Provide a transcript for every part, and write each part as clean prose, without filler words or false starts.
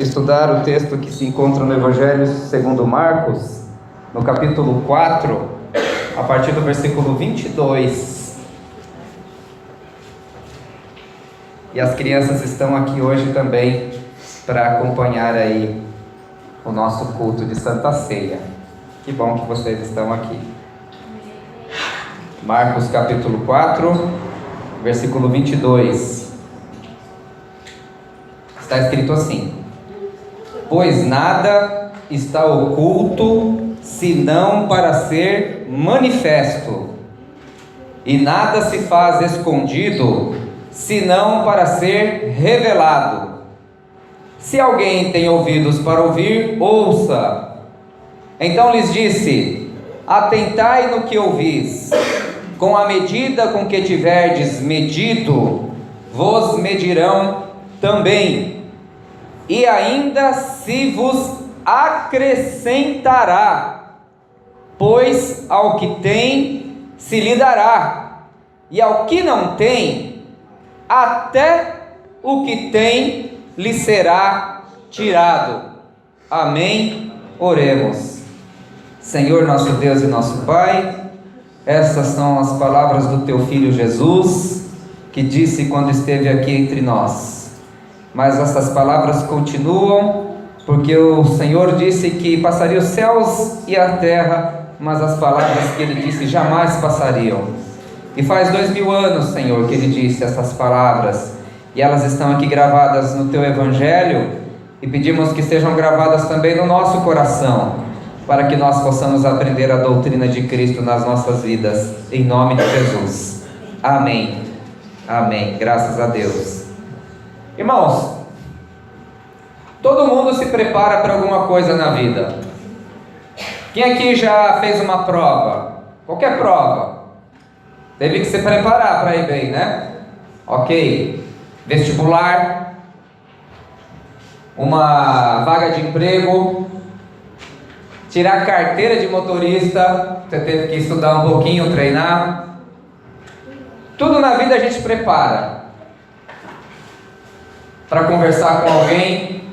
estudar o texto que se encontra no Evangelho segundo Marcos, no capítulo 4, a partir do versículo 22. E as crianças estão aqui hoje também para acompanhar aí o nosso culto de Santa Ceia. Que bom que vocês estão aqui. Marcos capítulo 4, versículo 22. Está escrito assim: pois nada está oculto, senão para ser manifesto, e nada se faz escondido, senão para ser revelado. Se alguém tem ouvidos para ouvir, ouça. Então lhes disse: atentai no que ouvis, com a medida com que tiverdes medido, vos medirão também, e ainda se vos acrescentará, pois ao que tem se lhe dará, e ao que não tem, até o que tem lhe será tirado. Amém? Oremos. Senhor nosso Deus e nosso Pai, essas são as palavras do Teu Filho Jesus, que disse quando esteve aqui entre nós. Mas essas palavras continuam, porque o Senhor disse que passaria os céus e a terra, mas as palavras que Ele disse jamais passariam. E faz 2000 anos, Senhor, que Ele disse essas palavras, e elas estão aqui gravadas no Teu Evangelho, e pedimos que sejam gravadas também no nosso coração, para que nós possamos aprender a doutrina de Cristo nas nossas vidas, em nome de Jesus. Amém. Amém. Graças a Deus. Irmãos, todo mundo se prepara para alguma coisa na vida. Quem aqui já fez uma prova? Qualquer prova. Teve que se preparar para ir bem, né? Ok. Vestibular, uma vaga de emprego, tirar carteira de motorista, você teve que estudar um pouquinho, treinar. Tudo na vida a gente prepara. Para conversar com alguém,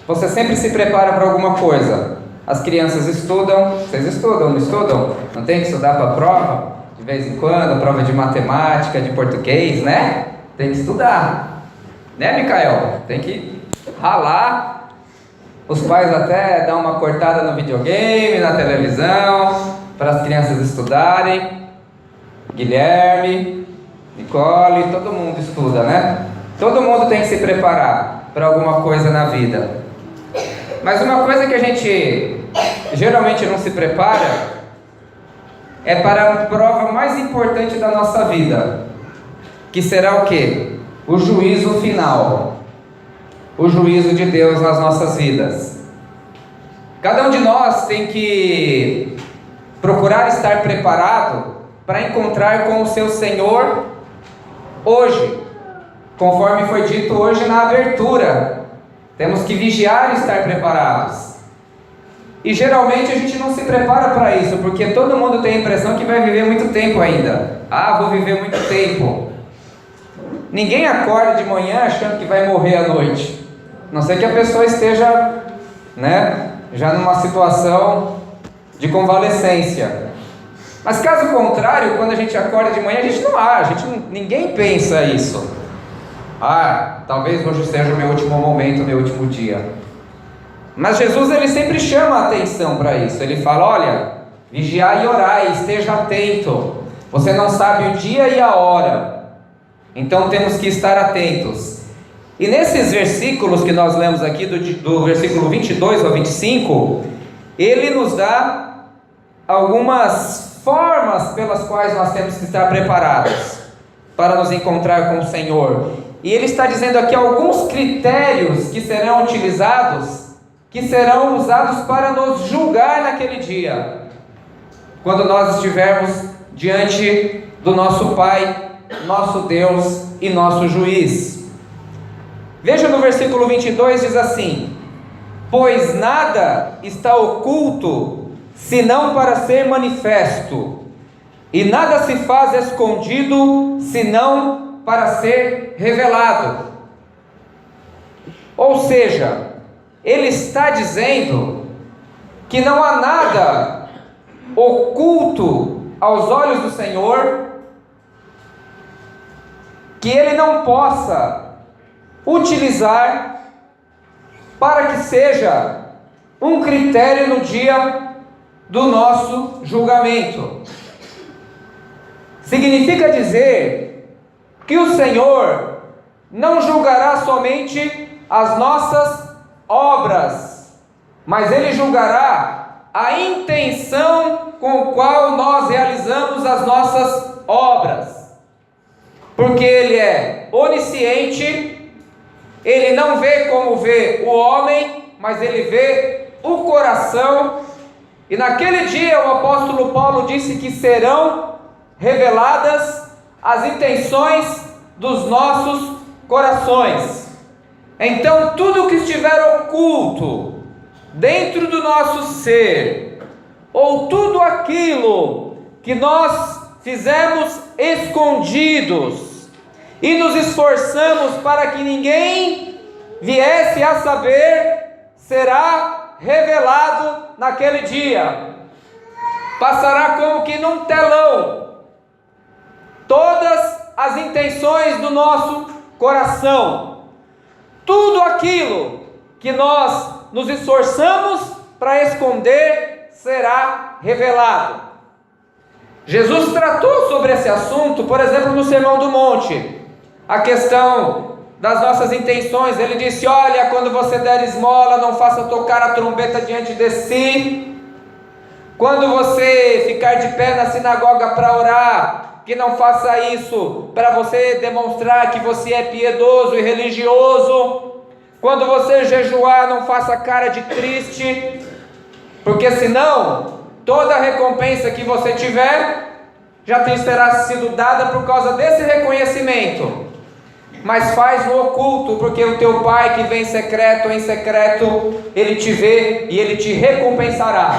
você sempre se prepara para alguma coisa. As crianças estudam, vocês estudam, não estudam? Não tem que estudar para a prova? De vez em quando, prova de matemática, de português, né? Tem que estudar, né, Micael? Tem que ralar. Os pais até dão uma cortada no videogame, na televisão, para as crianças estudarem. Guilherme, Nicole, todo mundo estuda, né? Todo mundo tem que se preparar para alguma coisa na vida. Mas uma coisa que a gente geralmente não se prepara é para a prova mais importante da nossa vida, que será o quê? O juízo final. O juízo de Deus nas nossas vidas. Cada um de nós tem que procurar estar preparado para encontrar com o seu Senhor hoje, conforme foi dito hoje na abertura. Temos que vigiar e estar preparados. E geralmente a gente não se prepara para isso, porque todo mundo tem a impressão que vai viver muito tempo ainda. Ah, vou viver muito tempo. Ninguém acorda de manhã achando que vai morrer à noite. A não ser que a pessoa esteja, né, já numa situação de convalescência. Mas caso contrário, quando a gente acorda de manhã, ninguém pensa isso. Ah, talvez hoje seja o meu último momento, o meu último dia. Mas Jesus, ele sempre chama a atenção para isso. Ele fala: olha, vigiai e orai, esteja atento. Você não sabe o dia e a hora. Então temos que estar atentos. E nesses versículos que nós lemos aqui, do versículo 22 ao 25, ele nos dá algumas formas pelas quais nós temos que estar preparados para nos encontrar com o Senhor. E ele está dizendo aqui alguns critérios que serão utilizados, que serão usados para nos julgar naquele dia, quando nós estivermos diante do nosso Pai, nosso Deus e nosso Juiz. Veja no versículo 22, diz assim: pois nada está oculto, senão para ser manifesto, e nada se faz escondido, senão para ser revelado. Ou seja, ele está dizendo que não há nada oculto aos olhos do Senhor que ele não possa utilizar para que seja um critério no dia do nosso julgamento. Significa dizer que o Senhor não julgará somente as nossas obras, mas Ele julgará a intenção com a qual nós realizamos as nossas obras, porque Ele é onisciente, Ele não vê como vê o homem, mas Ele vê o coração. E naquele dia o apóstolo Paulo disse que serão reveladas as intenções dos nossos corações. Então tudo que estiver oculto dentro do nosso ser, ou tudo aquilo que nós fizemos escondidos e nos esforçamos para que ninguém viesse a saber, será revelado naquele dia. Passará como que num telão todas as intenções do nosso coração, tudo aquilo que nós nos esforçamos para esconder será revelado. Jesus tratou sobre esse assunto, por exemplo, no Sermão do Monte, a questão das nossas intenções. Ele disse: olha, quando você der esmola, não faça tocar a trombeta diante de si. Quando você ficar de pé na sinagoga para orar, que não faça isso para você demonstrar que você é piedoso e religioso. Quando você jejuar, não faça cara de triste, porque senão toda a recompensa que você tiver já terá sido dada por causa desse reconhecimento. Mas faz no oculto, porque o teu Pai que vem em secreto, Ele te vê e Ele te recompensará.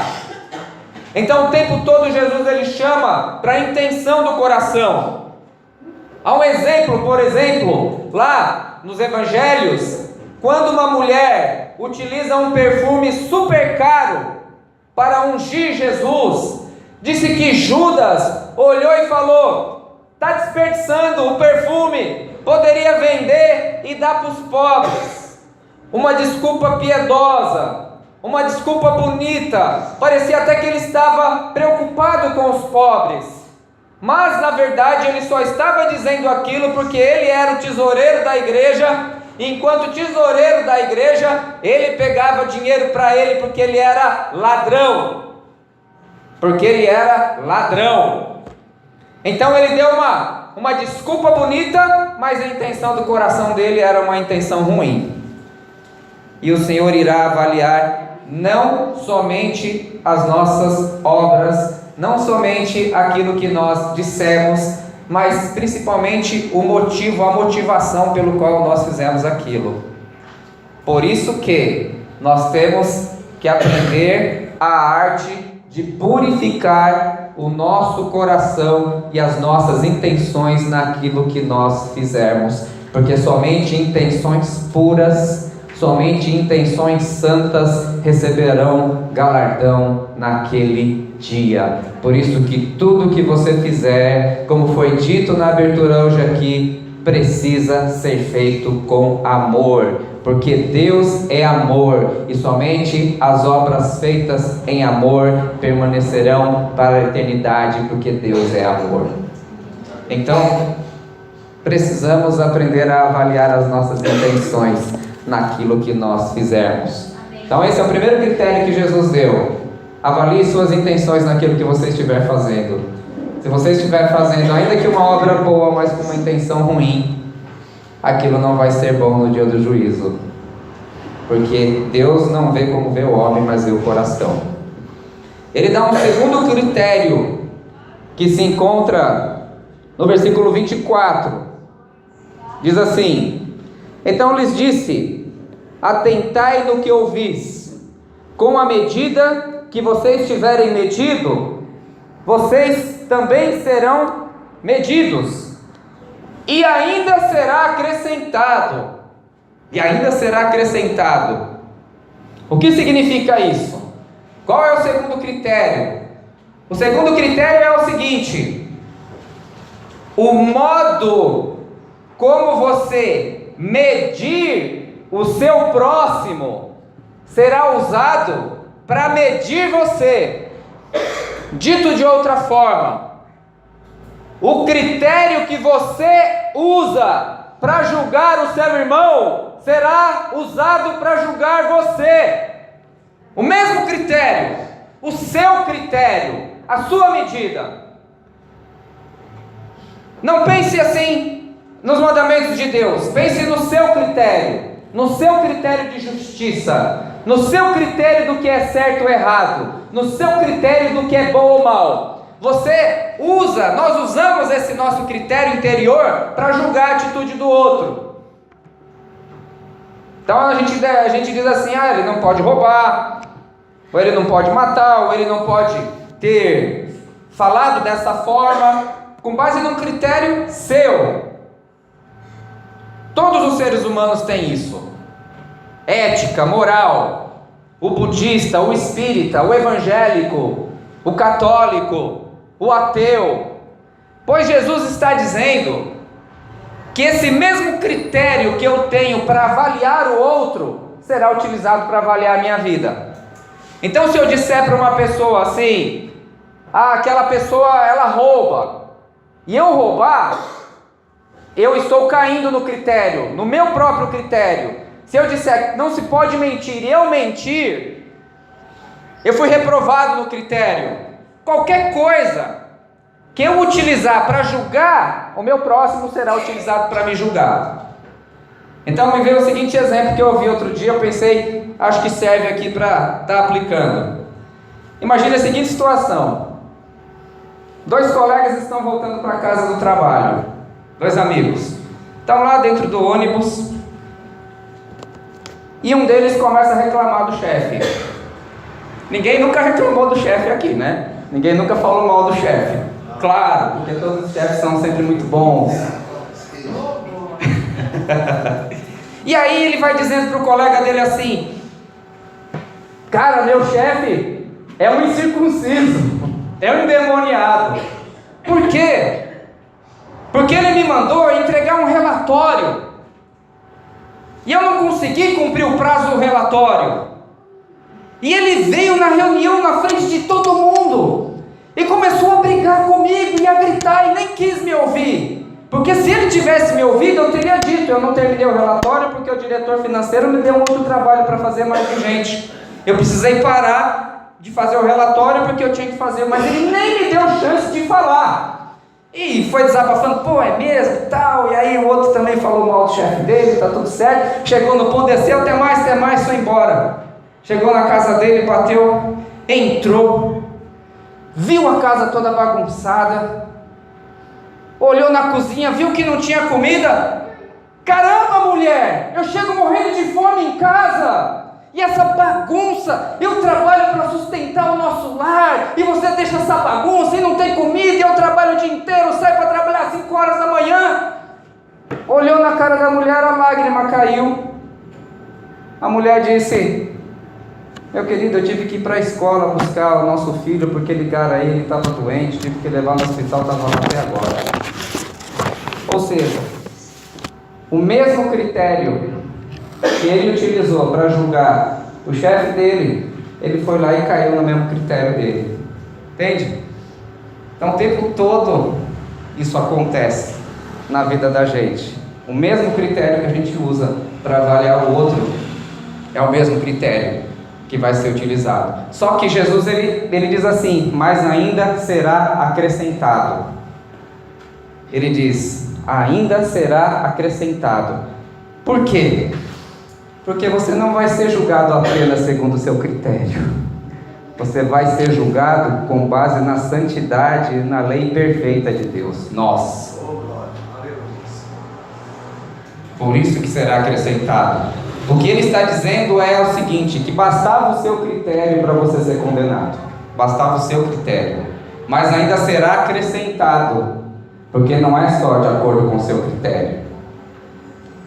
Então o tempo todo Jesus ele chama para a intenção do coração. Há um exemplo, por exemplo, lá nos evangelhos, quando uma mulher utiliza um perfume super caro para ungir Jesus, disse que Judas olhou e falou: está desperdiçando o perfume, poderia vender e dar para os pobres. Uma desculpa piedosa, uma desculpa bonita, parecia até que ele estava preocupado com os pobres, mas na verdade ele só estava dizendo aquilo porque ele era o tesoureiro da igreja. Enquanto tesoureiro da igreja, ele pegava dinheiro para ele porque ele era ladrão. Então ele deu uma desculpa bonita, mas a intenção do coração dele era uma intenção ruim. E o Senhor irá avaliar não somente as nossas obras, não somente aquilo que nós dissemos, mas principalmente o motivo, a motivação pelo qual nós fizemos aquilo. Por isso que nós temos que aprender a arte de purificar o nosso coração e as nossas intenções naquilo que nós fizermos, porque somente intenções puras, somente intenções santas receberão galardão naquele dia. Por isso que tudo que você fizer, como foi dito na abertura hoje aqui, precisa ser feito com amor, porque Deus é amor, e somente as obras feitas em amor permanecerão para a eternidade, porque Deus é amor. Então, precisamos aprender a avaliar as nossas intenções naquilo que nós fizermos. Então esse é o primeiro critério que Jesus deu: avalie suas intenções naquilo que você estiver fazendo. Se você estiver fazendo ainda que uma obra boa, mas com uma intenção ruim, aquilo não vai ser bom no dia do juízo, porque Deus não vê como vê o homem, mas vê o coração. Ele dá um segundo critério que se encontra no versículo 24. Diz assim: então lhes disse: atentai no que ouvis, com a medida que vocês tiverem medido, vocês também serão medidos, e ainda será acrescentado. e ainda será acrescentado. O que significa isso? Qual é o segundo critério? O segundo critério é o seguinte: o modo como você medir o seu próximo será usado para medir você. Dito de outra forma, o critério que você usa para julgar o seu irmão será usado para julgar você. O mesmo critério, o seu critério, a sua medida. Não pense assim nos mandamentos de Deus, pense no seu critério de justiça, no seu critério do que é certo ou errado, no seu critério do que é bom ou mal. Nós usamos esse nosso critério interior para julgar a atitude do outro. Então a gente diz assim: ele não pode roubar, ou ele não pode matar, ou ele não pode ter falado dessa forma, com base num critério seu. Todos os seres humanos têm isso: ética, moral. O budista, o espírita, o evangélico, o católico, o ateu. Pois Jesus está dizendo que esse mesmo critério que eu tenho para avaliar o outro será utilizado para avaliar a minha vida. Então, se eu disser para uma pessoa assim: aquela pessoa ela rouba, e eu roubar, eu estou caindo no critério, no meu próprio critério. Se eu disser não se pode mentir e eu mentir, eu fui reprovado no critério. Qualquer coisa que eu utilizar para julgar o meu próximo será utilizado para me julgar. Então me veio o seguinte exemplo que eu ouvi outro dia, eu pensei, acho que serve aqui para estar aplicando. Imagine a seguinte situação: 2 colegas estão voltando para casa do trabalho, 2 amigos, estão lá dentro do ônibus, e um deles começa a reclamar do chefe. Ninguém nunca reclamou do chefe aqui, né? Ninguém nunca falou mal do chefe. Claro, porque todos os chefes são sempre muito bons. E aí ele vai dizendo para o colega dele assim: cara, meu chefe é um incircunciso, é um endemoniado. Por quê? Porque ele me mandou entregar um relatório e eu não consegui cumprir o prazo do relatório. E ele veio na reunião na frente de todo mundo e começou a brigar comigo e a gritar, e nem quis me ouvir. Porque se ele tivesse me ouvido, eu teria dito: eu não terminei o relatório porque o diretor financeiro me deu um outro trabalho para fazer mais urgente. Eu precisei parar de fazer o relatório porque eu tinha que fazer, mas ele nem me deu chance de falar. E foi desabafando: é mesmo e tal. E aí o outro também falou mal do chefe dele, tá tudo certo. Chegou no ponto, desceu, até mais, foi embora. Chegou na casa dele, bateu, entrou, viu a casa toda bagunçada, olhou na cozinha, viu que não tinha comida. Caramba, mulher, eu chego morrendo de fome em casa, e essa bagunça, eu trabalho para sustentar o nosso lar, e você deixa essa bagunça, e não tem comida, e eu trabalho o dia inteiro, saio para trabalhar às 5 horas da manhã. Olhou na cara da mulher, a lágrima caiu. A mulher disse: meu querido, eu tive que ir para a escola buscar o nosso filho, porque ligaram aí, ele estava doente, tive que levar no hospital, estava lá até agora. Ou seja, o mesmo critério que ele utilizou para julgar o chefe dele, ele foi lá e caiu no mesmo critério dele. Entende? Então o tempo todo isso acontece na vida da gente. O mesmo critério que a gente usa para avaliar o outro é o mesmo critério que vai ser utilizado. Só que Jesus ele diz assim: mas ainda será acrescentado. Ele diz: ainda será acrescentado. Por quê? Porque você não vai ser julgado apenas segundo o seu critério. Você vai ser julgado com base na santidade e na lei perfeita de Deus. Nós. Por isso que será acrescentado. O que ele está dizendo é o seguinte: que bastava o seu critério para você ser condenado. Bastava o seu critério. Mas ainda será acrescentado. Porque não é só de acordo com o seu critério.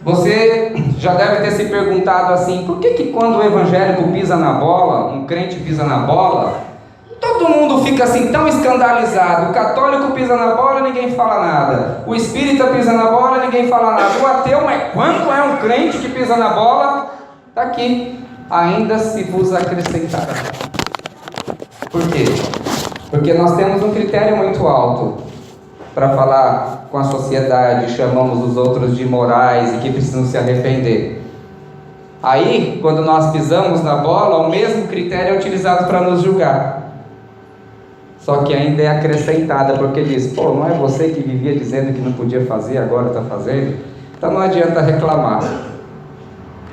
Você já deve ter se perguntado assim: por que quando o evangélico pisa na bola, um crente pisa na bola, todo mundo fica assim tão escandalizado? O católico pisa na bola, ninguém fala nada. O espírita pisa na bola, ninguém fala nada. O ateu, mas quando é um crente que pisa na bola, está aqui: ainda se vos acrescentará. Por quê? Porque nós temos um critério muito alto para falar com a sociedade, chamamos os outros de imorais e que precisam se arrepender. Aí, quando nós pisamos na bola, o mesmo critério é utilizado para nos julgar. Só que ainda é acrescentada, porque diz: pô, não é você que vivia dizendo que não podia fazer, agora está fazendo? Então não adianta reclamar,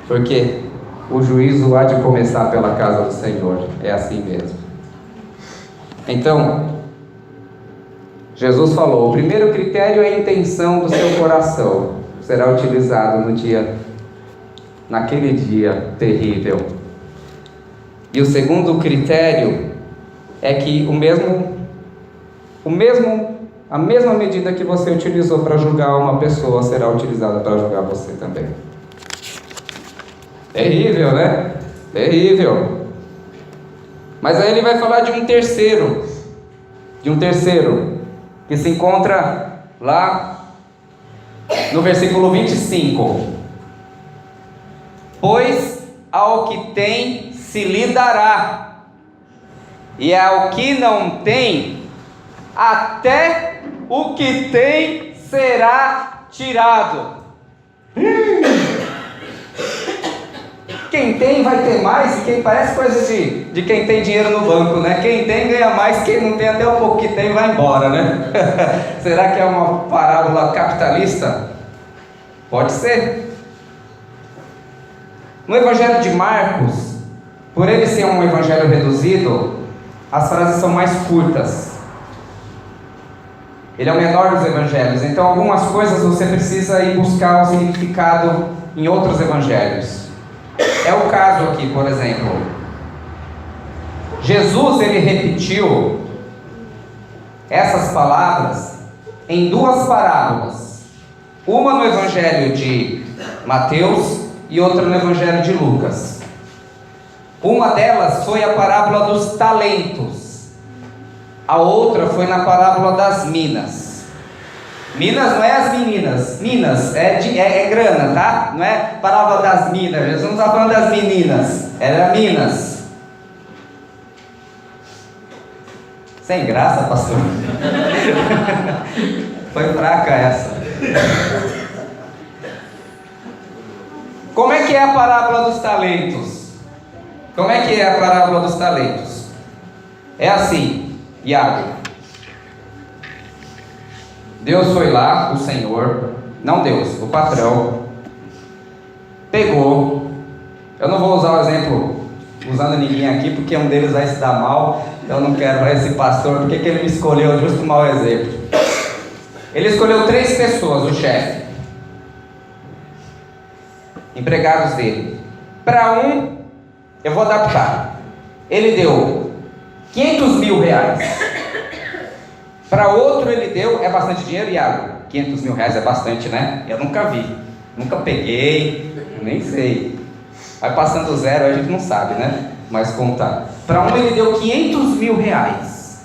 porque o juízo há de começar pela casa do Senhor, é assim mesmo. Então, Jesus falou: o primeiro critério é a intenção do seu coração, será utilizado naquele dia terrível. E o segundo critério é que a mesma medida que você utilizou para julgar uma pessoa será utilizada para julgar você também. Terrível, né? Terrível. Mas aí ele vai falar de um terceiro, que se encontra lá no versículo 25. Pois ao que tem se lhe dará, e ao que não tem, até o que tem será tirado. Quem tem vai ter mais, e quem parece coisa de quem tem dinheiro no banco, né? Quem tem ganha mais, quem não tem até o pouco que tem vai embora, né? Será que é uma parábola capitalista? Pode ser. No Evangelho de Marcos, por ele ser um evangelho reduzido, as frases são mais curtas. Ele é o menor dos evangelhos, então algumas coisas você precisa ir buscar o significado em outros evangelhos. É o caso aqui, por exemplo. Jesus, ele repetiu essas palavras em duas parábolas. Uma no Evangelho de Mateus e outra no Evangelho de Lucas. Uma delas foi a parábola dos talentos. A outra foi na parábola das minas. Minas não é as meninas, minas é grana, tá? Não é parábola das minas, Jesus não está falando das meninas, era minas. Sem graça, pastor. Foi fraca essa. Como é que é a parábola dos talentos? Como é que é a parábola dos talentos? É assim, Iago. Deus foi lá, o Senhor, não Deus, o patrão, pegou. Eu não vou usar o exemplo usando ninguém aqui, porque um deles vai se dar mal. Eu não quero esse pastor, porque que ele me escolheu justo um mau exemplo. Ele escolheu 3 pessoas, o chefe, empregados dele. Para um, eu vou adaptar, ele deu 500 mil reais. Para outro ele deu, é bastante dinheiro, Iago? 500 mil reais é bastante, né? Eu nunca vi, nunca peguei, nem sei. Vai passando zero, a gente não sabe, né? Mas contar. Para um ele deu 500 mil reais.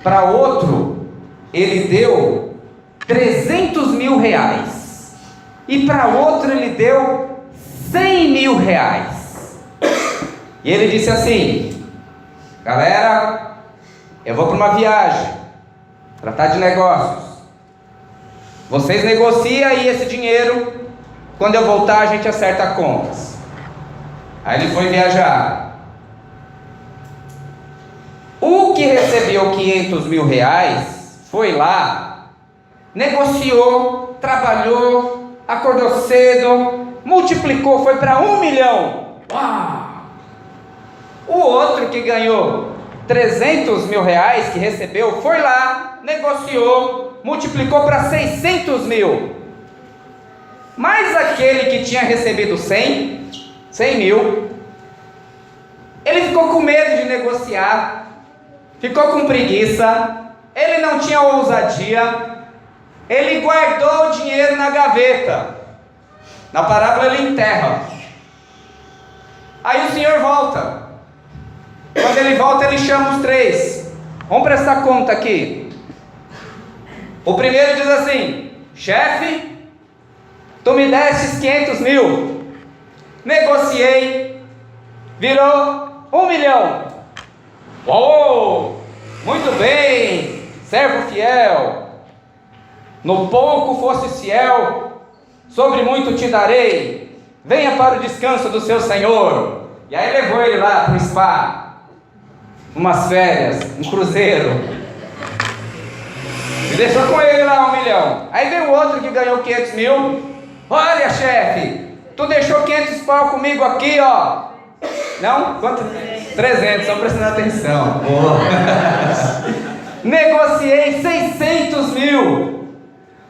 Para outro ele deu 300 mil reais. E para outro ele deu 100 mil reais. E ele disse assim: galera, eu vou para uma viagem, tratar de negócios. Vocês negociam aí esse dinheiro. Quando eu voltar a gente acerta contas. Aí ele foi viajar. O que recebeu 500 mil reais foi lá, negociou, trabalhou, acordou cedo, multiplicou, foi para 1 milhão. Uau! O outro que ganhou 300 mil reais, que recebeu, foi lá, negociou, multiplicou para 600 mil. Mas aquele que tinha recebido 100 mil, ele ficou com medo de negociar, ficou com preguiça, ele não tinha ousadia, ele guardou o dinheiro na gaveta. Na parábola ele enterra. Aí o Senhor volta. Quando ele volta, ele chama os três. Vamos prestar conta aqui. O primeiro diz assim: chefe, tu me destes 500 mil, negociei, virou 1 milhão. Oh, muito bem, servo fiel. No pouco fostes fiel, sobre muito te darei. Venha para o descanso do seu Senhor. E aí levou ele lá para o spa, umas férias, um cruzeiro, e deixou com ele lá 1 milhão. Aí veio o outro que ganhou 500 mil. Olha, chefe, tu deixou 500 pau comigo aqui, ó. Não? Quanto? 300, só prestando atenção. Negociei 600 mil.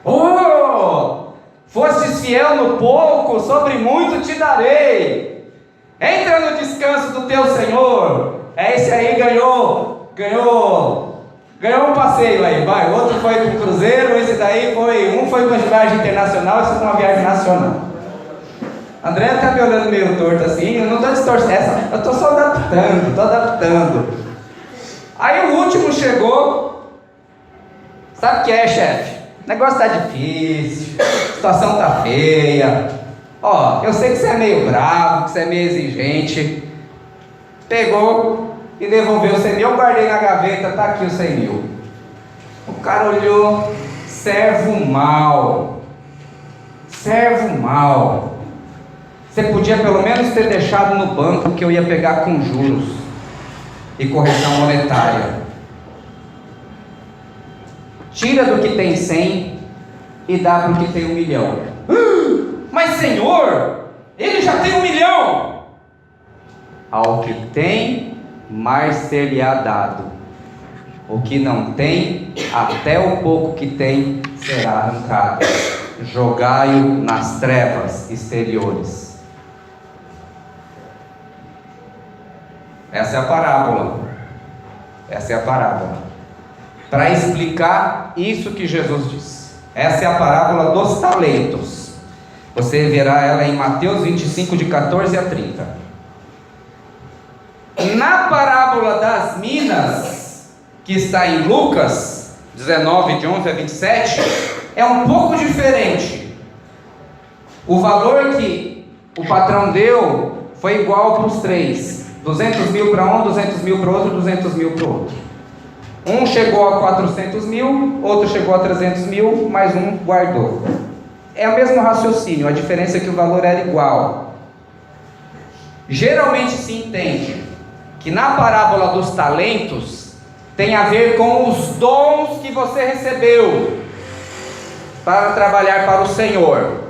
Oh, fostes fiel no pouco, sobre muito te darei. Entra no descanso do teu Senhor. Esse aí ganhou um passeio aí, vai. O outro foi para o cruzeiro, esse daí foi, um foi para uma viagem internacional, esse foi para uma viagem nacional. André está me olhando meio torto assim, eu não estou distorcendo, eu estou só adaptando. Aí o último chegou, sabe o que é, chefe? O negócio está difícil, a situação está feia. Ó, eu sei que você é meio bravo, que você é meio exigente. Pegou e devolveu 100 mil, eu guardei na gaveta, tá aqui os 100 mil. O cara olhou: servo mal. Você podia pelo menos ter deixado no banco, que eu ia pegar com juros e correção monetária. Tira do que tem 100 e dá para o que tem 1 milhão. Mas Senhor, ele já tem 1 milhão. Ao que tem, mais ser-lhe-á dado. O que não tem, até o pouco que tem, será arrancado. Jogai-o nas trevas exteriores. Essa é a parábola. Para explicar isso que Jesus diz. Essa é a parábola dos talentos. Você verá ela em Mateus 25, de 14 a 30. Na parábola das minas, que está em Lucas 19, de 11 a 27, é um pouco diferente. O valor que o patrão deu foi igual para os três: 200 mil para um, 200 mil para o outro, 200 mil para o outro. Um chegou a 400 mil, outro chegou a 300 mil, mais um guardou. É o mesmo raciocínio, a diferença é que o valor era igual. Geralmente se entende que na parábola dos talentos tem a ver com os dons que você recebeu para trabalhar para o Senhor.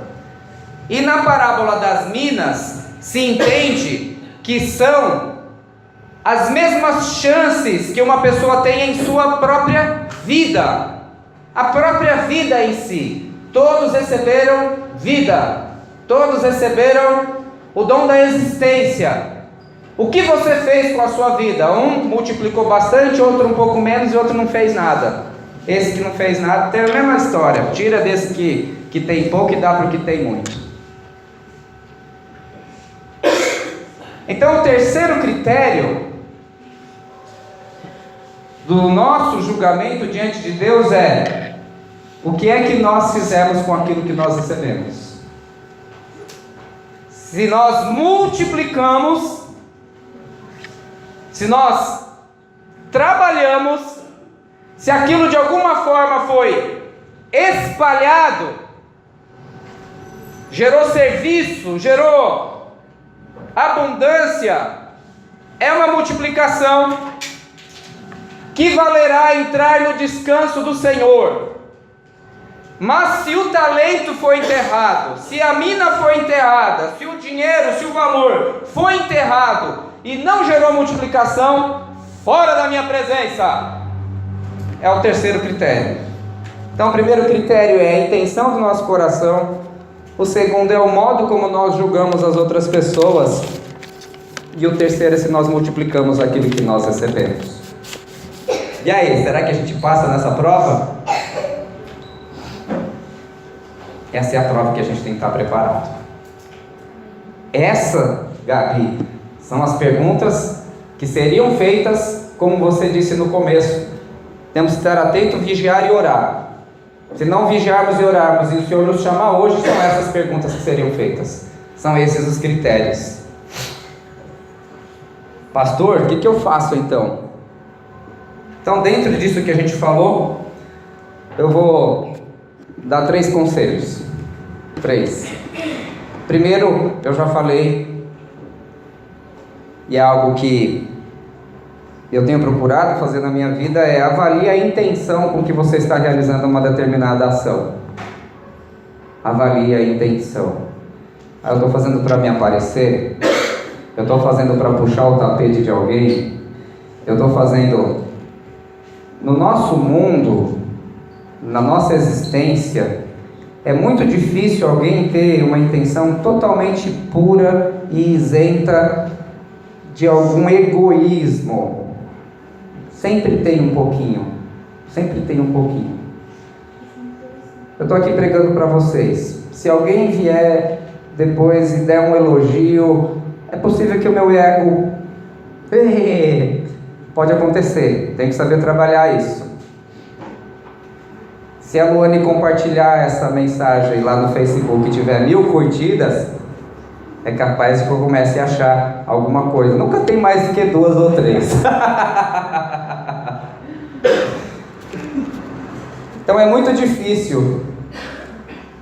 E na parábola das minas se entende que são as mesmas chances que uma pessoa tem em sua própria vida, a própria vida em si. Todos receberam vida, todos receberam o dom da existência. O que você fez com a sua vida? Um multiplicou bastante, outro um pouco menos e outro não fez nada. Esse que não fez nada tem a mesma história. Tira desse que tem pouco e dá para o que tem muito. Então o terceiro critério do nosso julgamento diante de Deus é: o que é que nós fizemos com aquilo que nós recebemos? Se nós multiplicamos, se nós trabalhamos, se aquilo de alguma forma foi espalhado, gerou serviço, gerou abundância, é uma multiplicação que valerá entrar no descanso do Senhor. Mas se o talento foi enterrado, se a mina foi enterrada, se o dinheiro, se o valor foi enterrado e não gerou multiplicação, fora da minha presença. É o terceiro critério. Então o primeiro critério é a intenção do nosso coração. O segundo é o modo como nós julgamos as outras pessoas. E o terceiro é se nós multiplicamos aquilo que nós recebemos. E aí, será que a gente passa nessa prova? Essa é a prova que a gente tem que estar preparado. Essa, Gabi, são as perguntas que seriam feitas, como você disse no começo. Temos que estar atento, vigiar e orar. Se não vigiarmos e orarmos e o Senhor nos chamar hoje, são essas perguntas que seriam feitas. São esses os critérios. Pastor, o que eu faço então? Então, dentro disso que a gente falou, eu vou dar 3 conselhos. 3. Primeiro, eu já falei, e é algo que eu tenho procurado fazer na minha vida, é avalie a intenção com que você está realizando uma determinada ação. Avalie a intenção. Eu estou fazendo para me aparecer? Eu estou fazendo para puxar o tapete de alguém? Eu estou fazendo... No nosso mundo, na nossa existência, é muito difícil alguém ter uma intenção totalmente pura e isenta de algum egoísmo. Sempre tem um pouquinho. Sempre tem um pouquinho. Eu estou aqui pregando para vocês. Se alguém vier depois e der um elogio, é possível que o meu ego... Pode acontecer. Tem que saber trabalhar isso. Se a Luane compartilhar essa mensagem lá no Facebook e tiver 1000 curtidas, é capaz que eu comece a achar alguma coisa. Nunca tem mais do que 2 ou 3. Então é muito difícil.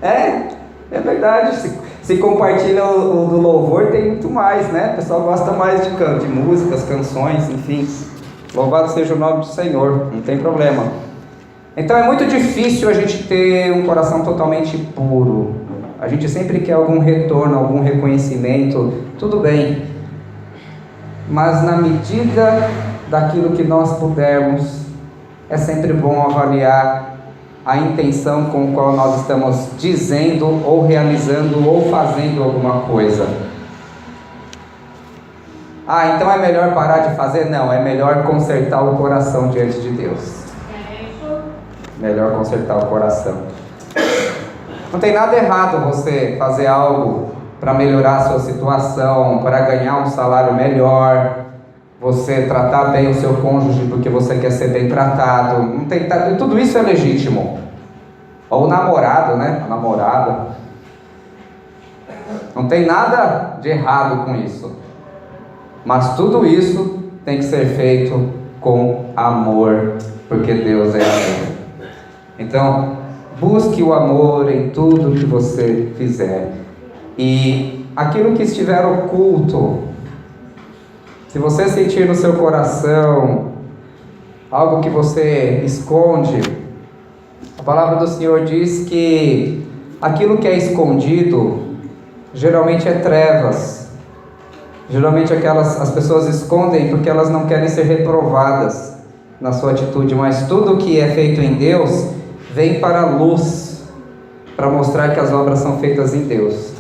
É verdade. Se compartilha o do louvor, tem muito mais, né? O pessoal gosta mais de músicas, canções, enfim. Louvado seja o nome do Senhor, não tem problema. Então é muito difícil a gente ter um coração totalmente puro. A gente sempre quer algum retorno, algum reconhecimento, tudo bem. Mas na medida daquilo que nós pudermos, é sempre bom avaliar a intenção com a qual nós estamos dizendo, ou realizando, ou fazendo alguma coisa. Então é melhor parar de fazer? Não, é melhor consertar o coração diante de Deus. Melhor consertar o coração. Não tem nada errado você fazer algo para melhorar a sua situação, para ganhar um salário melhor, você tratar bem o seu cônjuge porque você quer ser bem tratado. Não tem, tudo isso é legítimo. Ou o namorado, né? A namorada. Não tem nada de errado com isso. Mas tudo isso tem que ser feito com amor, porque Deus é amor. Então, busque o amor em tudo que você fizer. E aquilo que estiver oculto, se você sentir no seu coração algo que você esconde, a palavra do Senhor diz que aquilo que é escondido geralmente é trevas. Geralmente as pessoas escondem porque elas não querem ser reprovadas na sua atitude, mas tudo que é feito em Deus vem para a luz, para mostrar que as obras são feitas em Deus,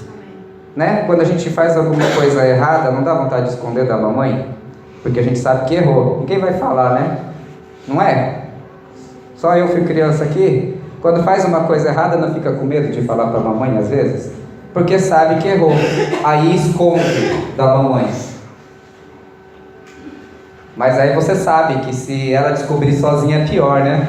né? Quando a gente faz alguma coisa errada, não dá vontade de esconder da mamãe, porque a gente sabe que errou, ninguém vai falar, né? Não é? Só eu fui criança aqui, quando faz uma coisa errada não fica com medo de falar para a mamãe às vezes? Porque sabe que errou, aí esconde da mamãe. Mas aí você sabe que se ela descobrir sozinha é pior, né?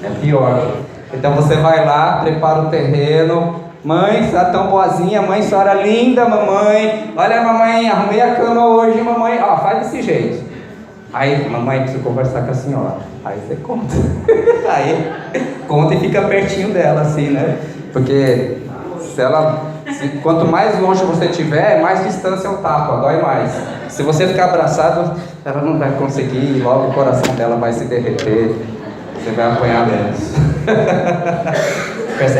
É pior. Então você vai lá, prepara o terreno. Mãe, você tá tão boazinha, mãe, senhora linda, mamãe. Olha, mamãe, arrumei a cama hoje, mamãe. Ó, faz desse jeito. Aí, mamãe, preciso conversar com a senhora. Aí você conta. Aí, conta e fica pertinho dela, assim, né? Porque quanto mais longe você estiver, mais distância o tapa, dói mais. Se você ficar abraçado, ela não vai conseguir, logo o coração dela vai se derreter. Você vai apanhar menos.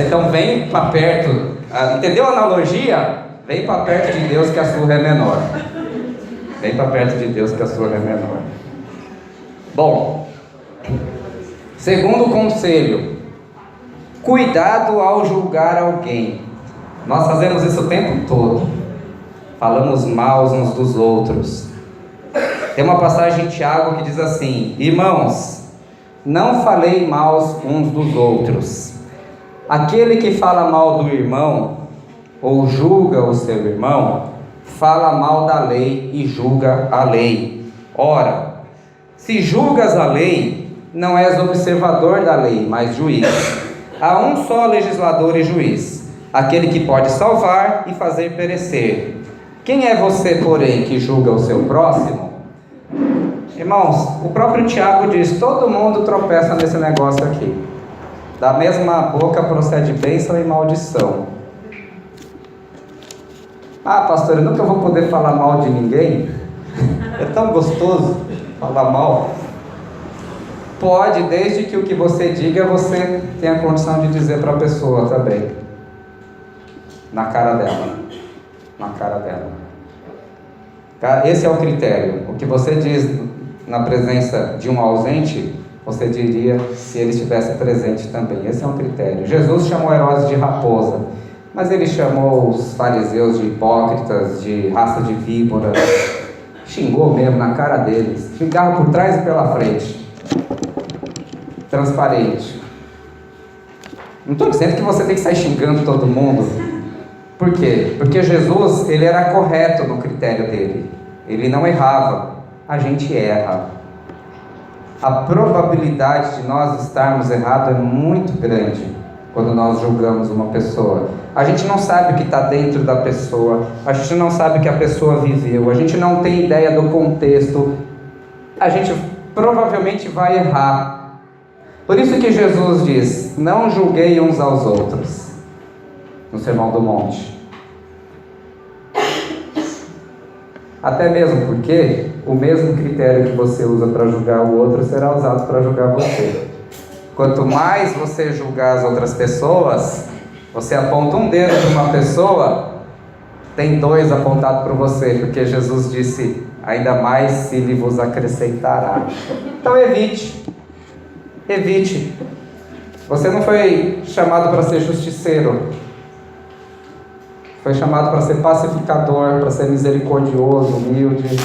Então vem para perto. Entendeu a analogia? Vem para perto de Deus que a sua é menor. Vem para perto de Deus que a sua é menor. Bom, segundo conselho: cuidado ao julgar alguém. Nós fazemos isso o tempo todo. Falamos mal uns dos outros. Tem uma passagem em Tiago que diz assim: irmãos, não falei mal uns dos outros. Aquele que fala mal do irmão, ou julga o seu irmão, fala mal da lei e julga a lei. Ora, se julgas a lei, não és observador da lei, mas juiz. Há um só legislador e juiz, aquele que pode salvar e fazer perecer. Quem é você, porém, que julga o seu próximo? Irmãos, o próprio Tiago diz, todo mundo tropeça nesse negócio aqui. Da mesma boca procede bênção e maldição. Ah, pastor, eu nunca vou poder falar mal de ninguém? É tão gostoso falar mal. Pode, desde que o que você diga, você tenha condição de dizer para a pessoa também. Na cara dela. Na cara dela. Esse é o critério. O que você diz na presença de um ausente, você diria se ele estivesse presente também. Esse é um critério. Jesus chamou Herodes de raposa, mas ele chamou os fariseus de hipócritas, de raça de víbora. Xingou mesmo na cara deles. Xingava por trás e pela frente. Transparente. Não estou dizendo que você tem que sair xingando todo mundo. Por quê? Porque Jesus, ele era correto no critério dele. Ele não errava. A gente erra. A probabilidade de nós estarmos errados é muito grande quando nós julgamos uma pessoa. A gente não sabe o que está dentro da pessoa, a gente não sabe o que a pessoa viveu, a gente não tem ideia do contexto, a gente provavelmente vai errar. Por isso que Jesus diz, não julguei uns aos outros, no Sermão do Monte. Até mesmo porque o mesmo critério que você usa para julgar o outro será usado para julgar você. Quanto mais você julgar as outras pessoas, você aponta um dedo para uma pessoa, tem dois apontados para você, porque Jesus disse, ainda mais se lhe vos acrescentará. Então evite. Evite. Você não foi chamado para ser justiceiro. Foi chamado para ser pacificador, para ser misericordioso, humilde,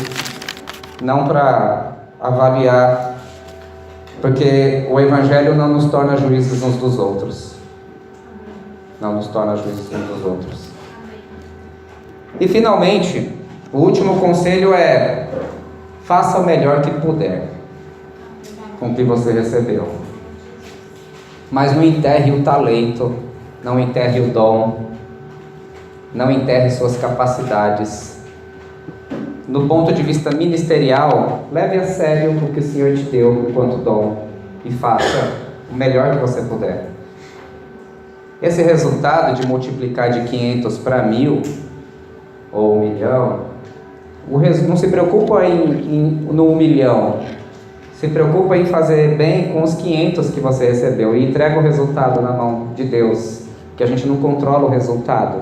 não para avaliar, porque o Evangelho não nos torna juízes uns dos outros. Não nos torna juízes uns dos outros. E finalmente, o último conselho é: faça o melhor que puder com o que você recebeu. Mas não enterre o talento, não enterre o dom, não enterre suas capacidades. No ponto de vista ministerial, leve a sério o que o Senhor te deu enquanto dom e faça o melhor que você puder. Esse resultado de multiplicar de 500 para 1000 ou 1 milhão, não se preocupa no 1 milhão, se preocupa em fazer bem com os 500 que você recebeu e entrega o resultado na mão de Deus, que a gente não controla o resultado,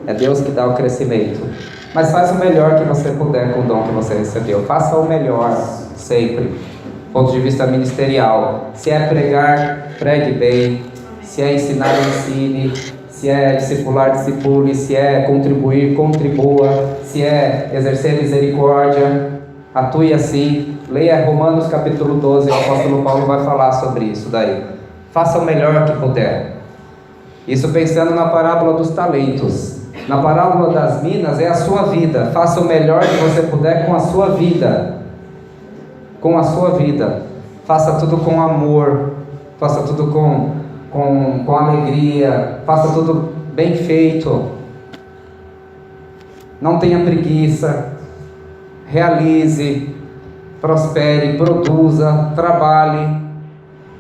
é Deus que dá o crescimento. Mas faz o melhor que você puder com o dom que você recebeu. Faça o melhor, sempre. Do ponto de vista ministerial. Se é pregar, pregue bem. Se é ensinar, ensine. Se é discipular, discipule. Se é contribuir, contribua. Se é exercer misericórdia, atue assim. Leia Romanos capítulo 12, o apóstolo Paulo vai falar sobre isso daí. Faça o melhor que puder. Isso pensando na parábola dos talentos. Na parábola das minas é a sua vida. Faça o melhor que você puder com a sua vida. Com a sua vida. Faça tudo com amor. Faça tudo com alegria. Faça tudo bem feito. Não tenha preguiça. Realize. Prospere. Produza. Trabalhe.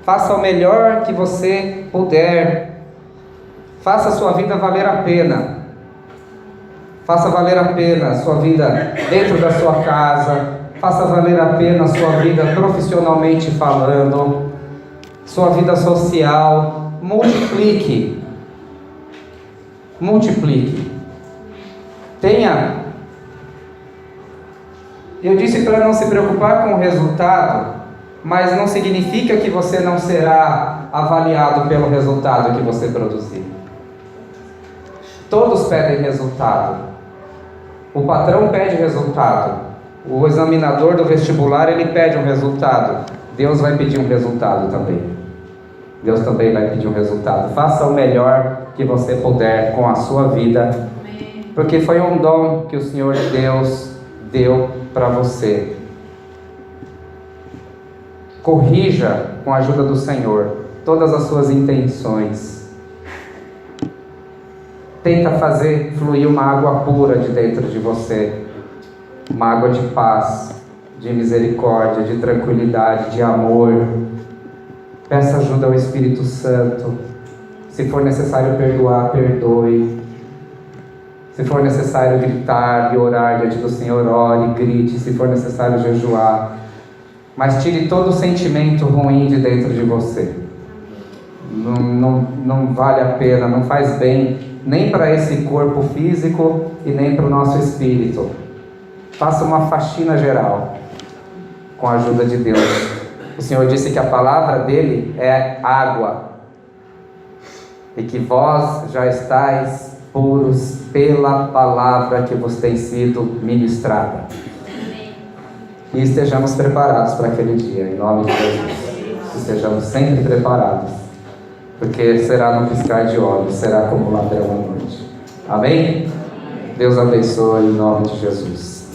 Faça o melhor que você puder. Faça a sua vida valer a pena. Faça valer a pena a sua vida dentro da sua casa. Faça valer a pena a sua vida profissionalmente falando. Sua vida social. Multiplique. Multiplique. Eu disse para não se preocupar com o resultado, mas não significa que você não será avaliado pelo resultado que você produzir. Todos pedem resultado. O patrão pede resultado. O examinador do vestibular, ele pede um resultado. Deus vai pedir um resultado também. Deus também vai pedir um resultado. Faça o melhor que você puder com a sua vida porque foi um dom que o Senhor Deus deu para você. Corrija com a ajuda do Senhor todas as suas intenções. Tenta fazer fluir uma água pura de dentro de você, uma água de paz, de misericórdia, de tranquilidade, de amor. Peça ajuda ao Espírito Santo. Se for necessário perdoar, perdoe. Se for necessário gritar e orar diante do Senhor, ore, grite. Se for necessário jejuar, mas tire todo o sentimento ruim de dentro de você. Não vale a pena, não faz bem nem para esse corpo físico e nem para o nosso espírito. Faça uma faxina geral com a ajuda de Deus. O Senhor disse que a palavra dele é água e que vós já estáis puros pela palavra que vos tem sido ministrada. E estejamos preparados para aquele dia, em nome de Jesus. Estejamos sempre preparados, porque será no piscar de olhos, será como ladrão à noite. Amém? Deus abençoe em nome de Jesus.